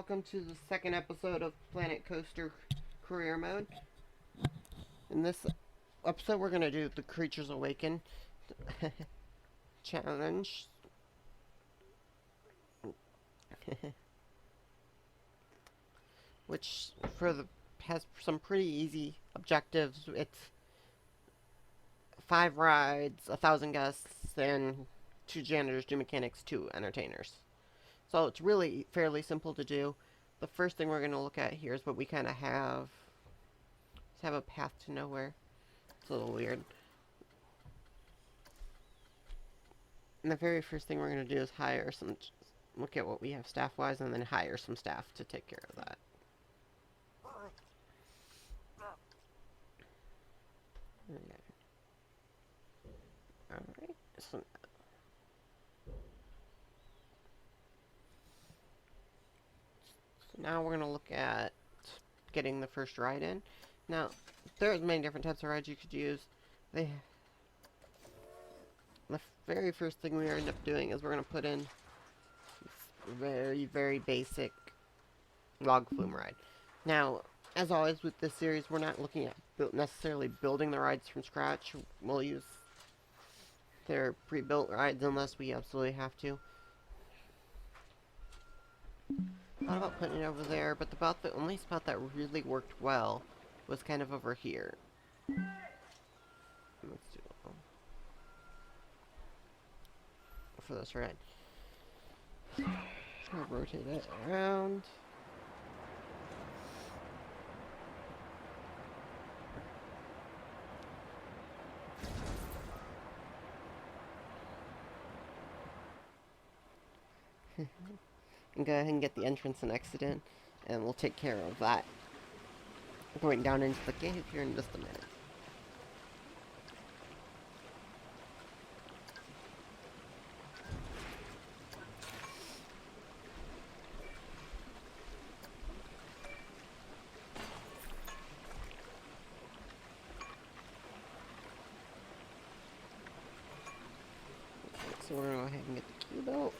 welcome to the second episode of Planet Coaster Career Mode. In this episode, we're going to do the Creatures Awaken challenge. Which has some pretty easy objectives. It's 5 rides, 1,000 guests, and 2 janitors, 2 mechanics, 2 entertainers. So it's really fairly simple to do. The first thing we're going to look at here is what we kind of have. Let's have a path to nowhere. It's a little weird. And the very first thing we're going to do is look at what we have staff-wise, and then hire some staff to take care of that. Okay. Alright, so now we're going to look at getting the first ride in. Now, there's many different types of rides you could use. The very first thing we end up doing is we're going to put in very basic log flume ride. Now, as always with this series, we're not looking at necessarily building the rides from scratch. We'll use their pre-built rides unless we absolutely have to. Thought about putting it over there, but the only spot that really worked well was kind of over here. Let's do it for this ride. Just gonna rotate it around. And go ahead and get the entrance and exit in, and we'll take care of that going down into the cave here in just a minute. Okay, so we're gonna go ahead and get the cube out.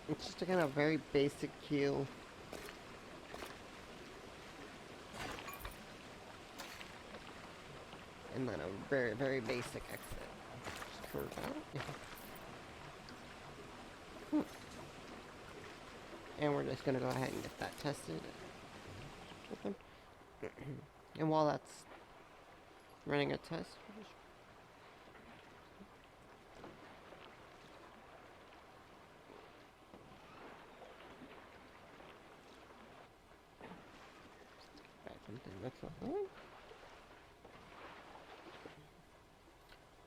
It's just a kind of very basic queue. And then a very basic exit. Just curve out. And we're just gonna go ahead and get that tested. Open. And while that's running a test,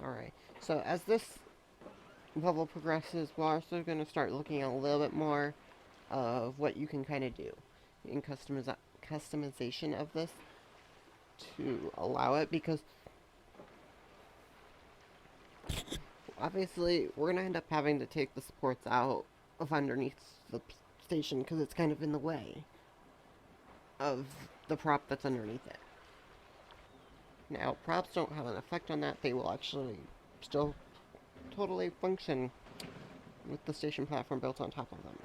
Alright, so as this level progresses, we're also going to start looking at a little bit more of what you can kind of do in customization of this to allow it, because obviously we're going to end up having to take the supports out of underneath the station because it's kind of in the way of the prop that's underneath it. Now, props don't have an effect on that. They will actually still totally function with the station platform built on top of them.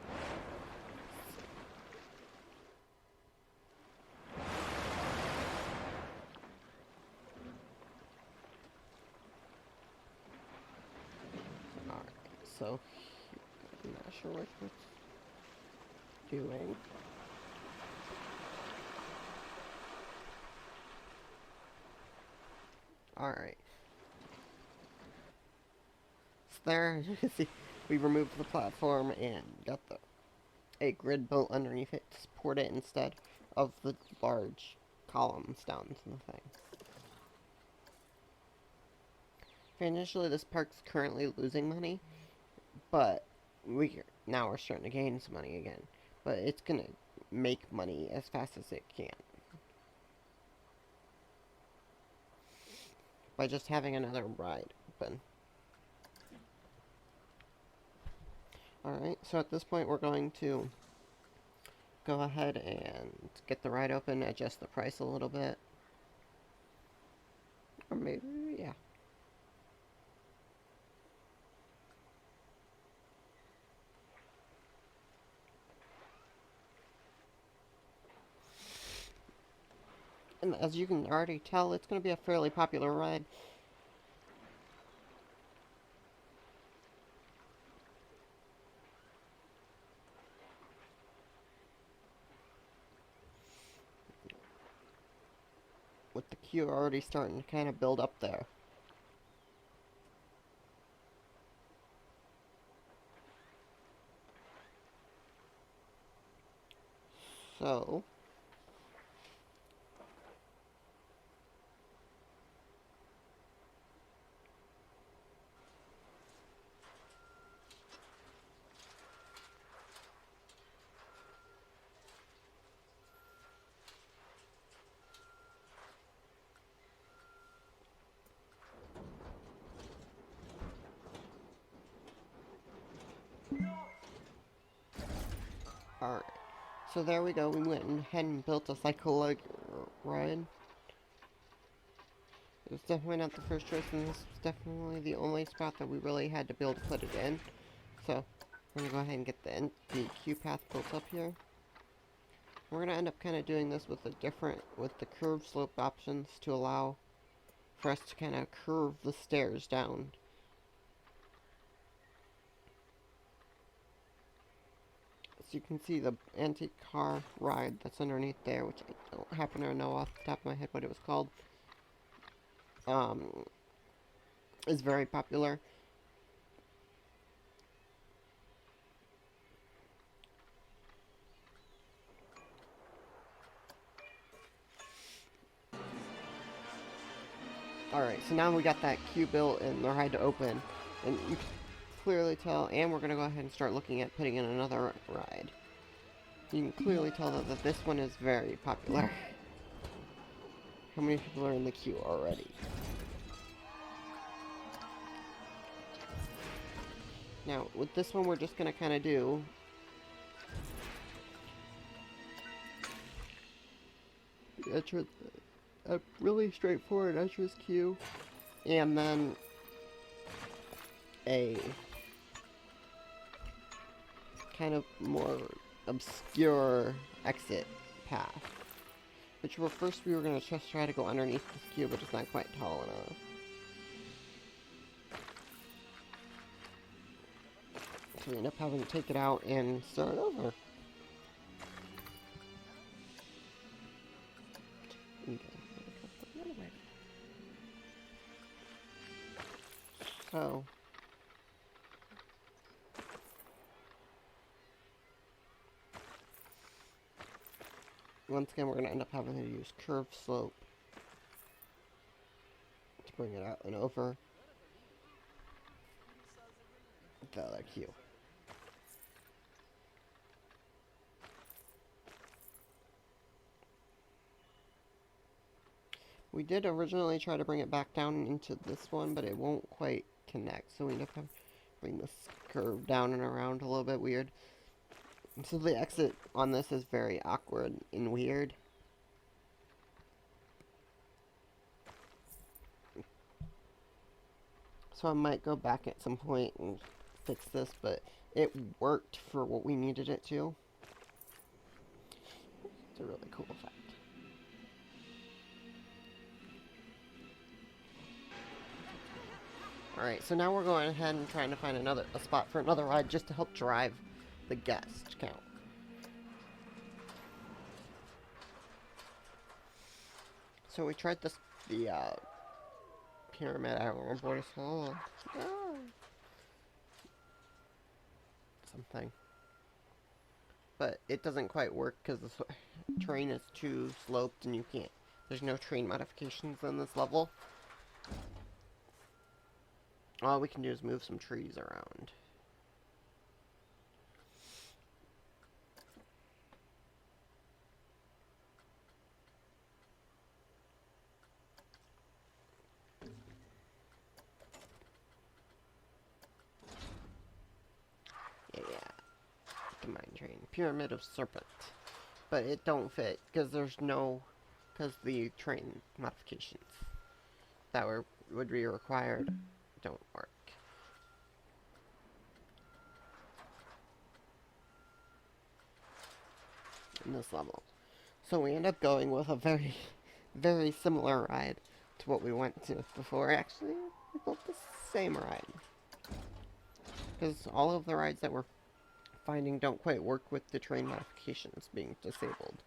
Alright, so I'm not sure what it's doing. Alright. So there, you can see, we removed the platform and got a grid built underneath it to support it instead of the large columns down to the thing. Initially, this park's currently losing money, but now we're starting to gain some money again. But it's gonna make money as fast as it can by just having another ride open. Alright, so at this point we're going to go ahead and get the ride open, adjust the price a little bit. Or maybe, yeah. And as you can already tell, it's going to be a fairly popular ride. With the queue already starting to kind of build up there. So, alright. So there we go. We went ahead and built a cycle ride. It was definitely not the first choice, and this was definitely the only spot that we really had to be able to put it in. So, we're going to go ahead and get the queue path built up here. We're going to end up kind of doing this with with the curve slope options to allow for us to kind of curve the stairs down. As you can see, the antique car ride that's underneath there, which I don't happen to know off the top of my head what it was called, is very popular. Alright, so now we got that queue built and the ride to open, and you can clearly tell, and we're going to go ahead and start looking at putting in another ride. You can clearly tell that this one is very popular. How many people are in the queue already? Now, with this one, we're just going to kind of do a really straightforward entrance queue, and then a kind of more obscure exit path. Which first we were going to just try to go underneath this queue, but it's not quite tall enough. So we end up having to take it out and start over. Okay. So, once again, we're going to end up having to use curve slope to bring it out and over the other queue. We did originally try to bring it back down into this one, but it won't quite connect, so we end up having to bring this curve down and around a little bit weird. So the exit on this is very awkward and weird. So I might go back at some point and fix this, but it worked for what we needed it to. It's a really cool effect. Alright, so now we're going ahead and trying to find a spot for another ride just to help drive the guest count. So we tried the pyramid, I don't remember what it's called. Something. But it doesn't quite work because the terrain is too sloped and you can't. There's no terrain modifications in this level. All we can do is move some trees around. Yeah. The mine train. Pyramid of Serpent. But it don't fit because there's no... because the train modifications. that would be required don't work in this level. So we end up going with a very, very similar ride to what we went to before. Actually, we built the same ride. Because all of the rides that we're finding don't quite work with the terrain modifications being disabled.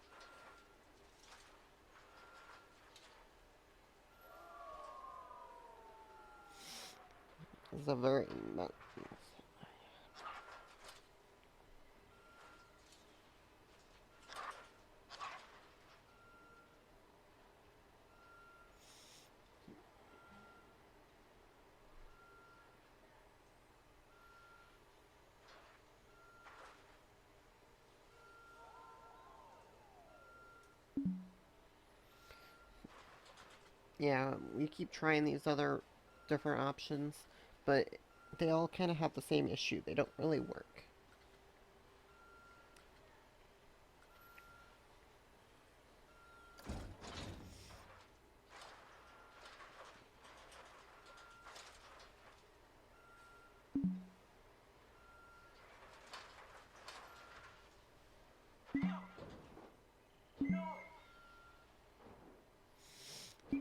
It's a very yeah, we keep trying these other different options, but they all kind of have the same issue. They don't really work.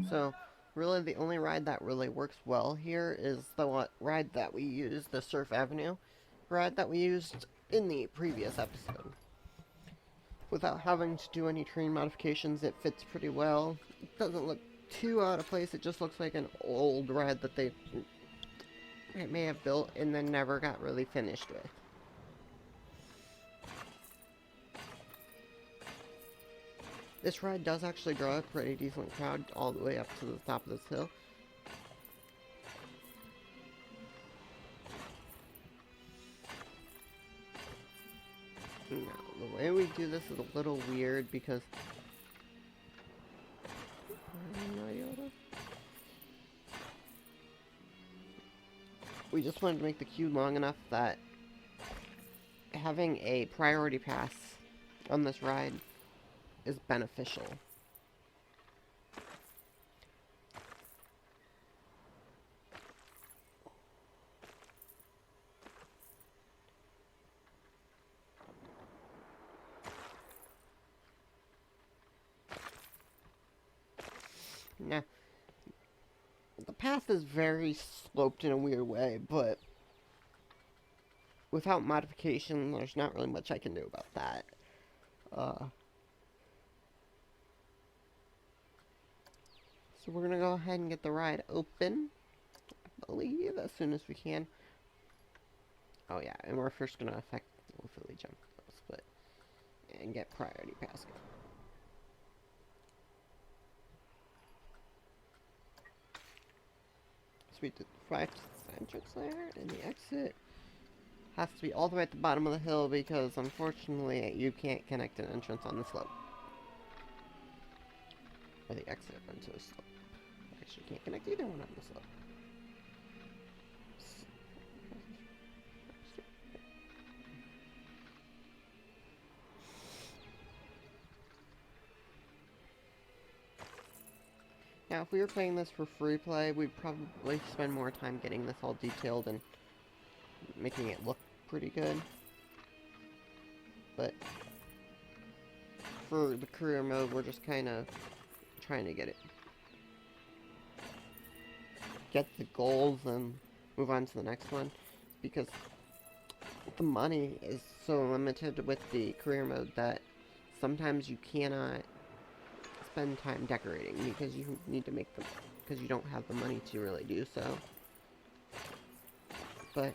So, really the only ride that really works well here is the ride that we used, the Surf Avenue ride that we used in the previous episode. Without having to do any terrain modifications, it fits pretty well. It doesn't look too out of place, it just looks like an old ride that they may have built and then never got really finished with. This ride does actually draw a pretty decent crowd all the way up to the top of this hill. Now, the way we do this is a little weird because... we just wanted to make the queue long enough that having a priority pass on this ride is beneficial. Now, the path is very sloped in a weird way, but without modification, there's not really much I can do about that. So we're gonna go ahead and get the ride open, I believe, as soon as we can. Oh yeah, and we're first gonna effectively jump those, but and get priority pass. So we did the 5 entrance there, and the exit has to be all the way at the bottom of the hill because unfortunately you can't connect an entrance on the slope. Or the exit onto the slope. Actually can't connect either one on the slope. Now, if we were playing this for free play, we'd probably spend more time getting this all detailed and making it look pretty good. But for the career mode, we're just kind of trying to get the goals and move on to the next one, because the money is so limited with the career mode that sometimes you cannot spend time decorating because you need to make them, because you don't have the money to really do so. But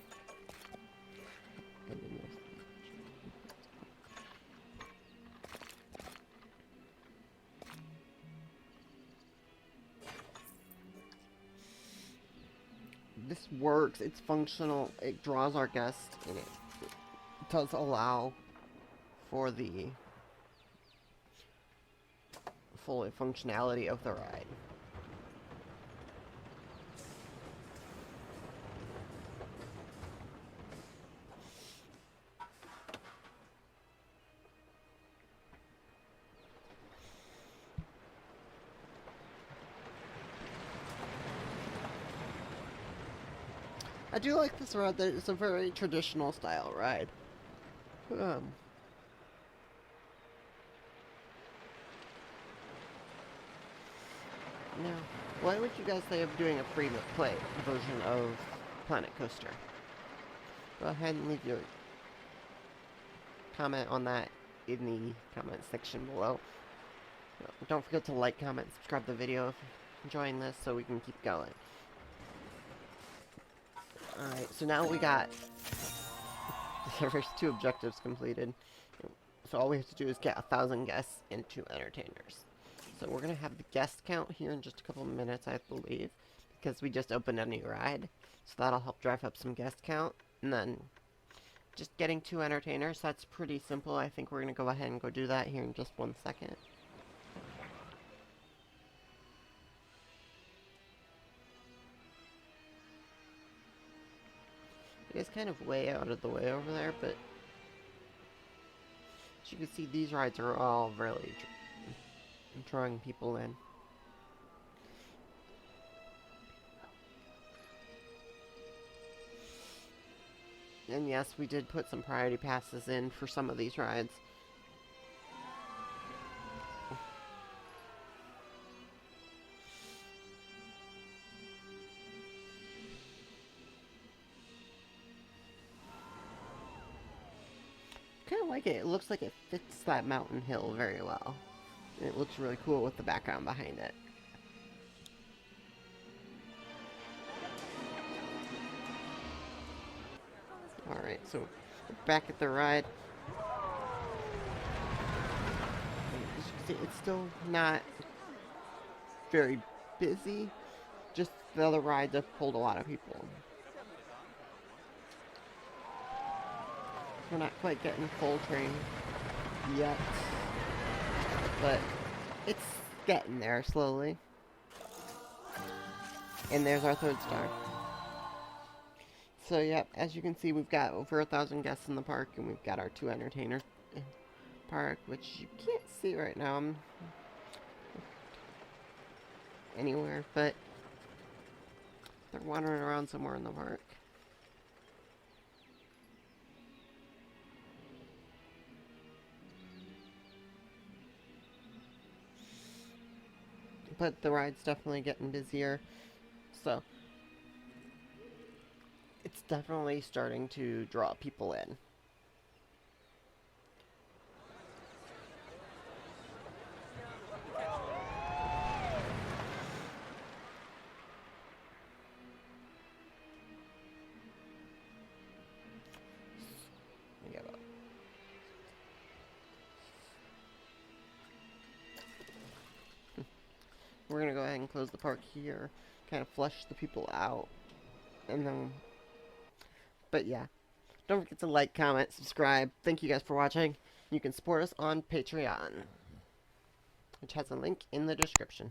this works, it's functional, it draws our guests, and it does allow for the full functionality of the ride. I do like this ride. It's a very traditional style ride. Um, Now, what would you guys say of doing a free play version of Planet Coaster? Go ahead and leave your comment on that in the comment section below. Don't forget to like, comment, subscribe to the video if you're enjoying this so we can keep going. Alright, so now we got the first 2 objectives completed. So all we have to do is get 1,000 guests and 2 entertainers. So we're going to have the guest count here in just a couple of minutes, I believe, because we just opened a new ride. So that'll help drive up some guest count. And then just getting 2 entertainers, that's pretty simple. I think we're going to go ahead and go do that here in just 1 second. It is kind of way out of the way over there, but as you can see, these rides are all really drawing people in. And yes, we did put some priority passes in for some of these rides. Kind of like it. It looks like it fits that mountain hill very well. And it looks really cool with the background behind it. Alright, so we're back at the ride. As you can see, it's still not very busy. Just the other rides have pulled a lot of people. We're not quite getting full train yet, but it's getting there slowly. And there's our 3rd star. So yep, as you can see, we've got over 1,000 guests in the park, and we've got our 2 entertainers in the park, which you can't see right now. I'm anywhere, but they're wandering around somewhere in the park. But the ride's definitely getting busier, so it's definitely starting to draw people in. We're gonna go ahead and close the park here, kind of flush the people out, and then, but yeah, don't forget to like, comment, subscribe. Thank you guys for watching. You can support us on Patreon, which has a link in the description.